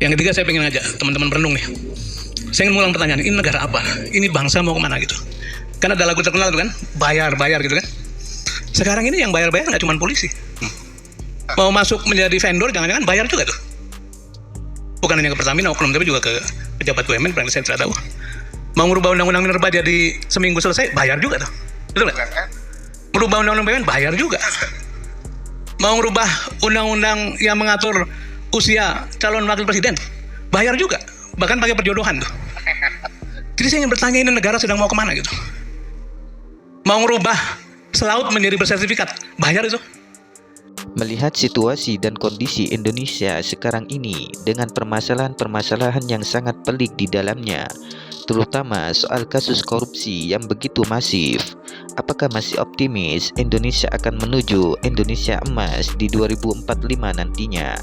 Yang ketiga, saya pengen ngajak teman-teman perenung nih. Saya ingin mengulang pertanyaan, ini negara apa? Ini bangsa mau kemana gitu? Kan ada lagu terkenal tuh kan, bayar gitu kan. Sekarang ini yang bayar-bayar nggak cuma polisi. Mau masuk menjadi vendor, jangan-jangan bayar juga tuh. Bukan hanya ke Pertamina, oknum, tapi juga ke pejabat BUMN, paling saya tidak tahu. Mau merubah undang-undang minerba jadi seminggu selesai, bayar juga tuh. Betul nggak? Merubah undang-undang BUMN, bayar juga. Mau merubah undang-undang yang mengatur usia calon wakil presiden, bayar juga. Bahkan pakai perjodohan tuh. Jadi saya ingin bertanya, ini negara sedang mau kemana gitu? Mau merubah selaut menjadi bersertifikat, bayar itu. Melihat situasi dan kondisi Indonesia sekarang ini dengan permasalahan-permasalahan yang sangat pelik di dalamnya, terutama soal kasus korupsi yang begitu masif, apakah masih optimis Indonesia akan menuju Indonesia emas di 2045 nantinya?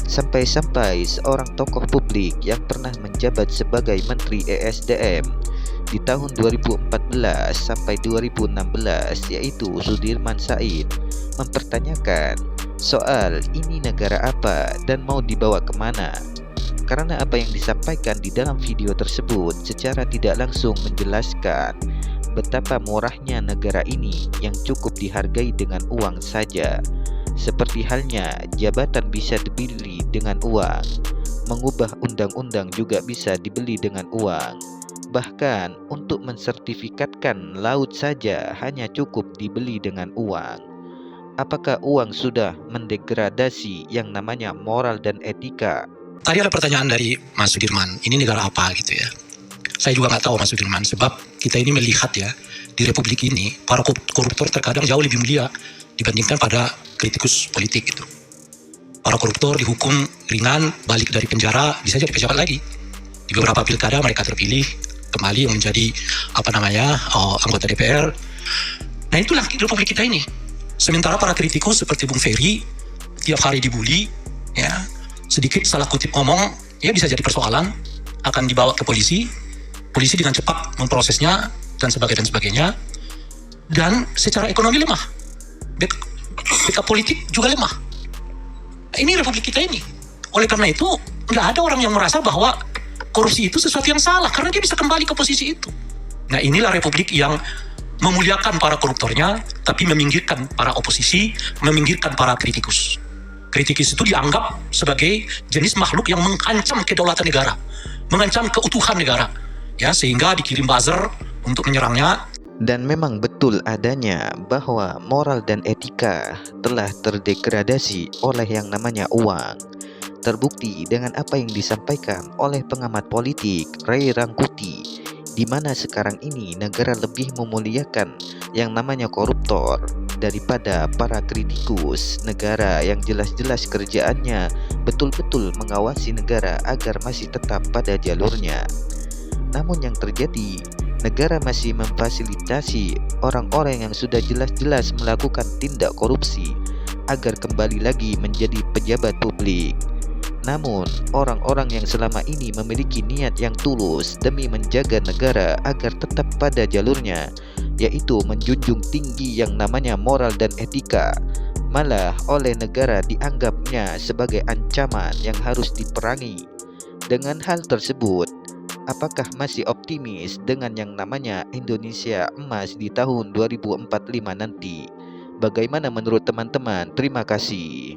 Sampai-sampai seorang tokoh publik yang pernah menjabat sebagai Menteri ESDM di tahun 2014 sampai 2016, yaitu Sudirman Said, mempertanyakan soal ini negara apa dan mau dibawa kemana. Karena apa yang disampaikan di dalam video tersebut secara tidak langsung menjelaskan betapa murahnya negara ini yang cukup dihargai dengan uang saja. Seperti halnya jabatan bisa dibeli dengan uang, mengubah undang-undang juga bisa dibeli dengan uang. Bahkan untuk mensertifikatkan laut saja hanya cukup dibeli dengan uang. Apakah uang sudah mendegradasi yang namanya moral dan etika? Tadi ada pertanyaan dari Mas Sudirman, ini negara apa gitu ya. Saya juga nggak tahu Mas Sudirman, sebab kita ini melihat ya, di Republik ini, para koruptor terkadang jauh lebih mulia dibandingkan pada kritikus politik gitu. Para koruptor dihukum ringan, balik dari penjara, bisa jadi pejabat lagi. Di beberapa pilkada mereka terpilih kembali menjadi anggota DPR. Nah itulah Republik kita ini. Sementara para kritikus seperti Bung Ferry tiap hari dibully, ya sedikit salah kutip ngomong, ya bisa jadi persoalan, akan dibawa ke polisi dengan cepat memprosesnya dan sebagainya. Dan secara ekonomi lemah, backup politik juga lemah. Nah, ini Republik kita ini. Oleh karena itu nggak ada orang yang merasa bahwa korupsi itu sesuatu yang salah karena dia bisa kembali ke posisi itu. Nah inilah Republik yang memuliakan para koruptornya, tapi meminggirkan para oposisi, meminggirkan para kritikus. Kritikus itu dianggap sebagai jenis makhluk yang mengancam kedaulatan negara, mengancam keutuhan negara, ya sehingga dikirim buzzer untuk menyerangnya. Dan memang betul adanya bahwa moral dan etika telah terdegradasi oleh yang namanya uang. Terbukti dengan apa yang disampaikan oleh pengamat politik Ray Rangkuti, di mana sekarang ini negara lebih memuliakan yang namanya koruptor daripada para kritikus negara yang jelas-jelas kerjaannya betul-betul mengawasi negara agar masih tetap pada jalurnya. Namun yang terjadi, negara masih memfasilitasi orang-orang yang sudah jelas-jelas melakukan tindak korupsi agar kembali lagi menjadi pejabat publik. Namun, orang-orang yang selama ini memiliki niat yang tulus demi menjaga negara agar tetap pada jalurnya, yaitu menjunjung tinggi yang namanya moral dan etika, malah oleh negara dianggapnya sebagai ancaman yang harus diperangi. Dengan hal tersebut, apakah masih optimis dengan yang namanya Indonesia emas di tahun 2045 nanti? Bagaimana menurut teman-teman? Terima kasih.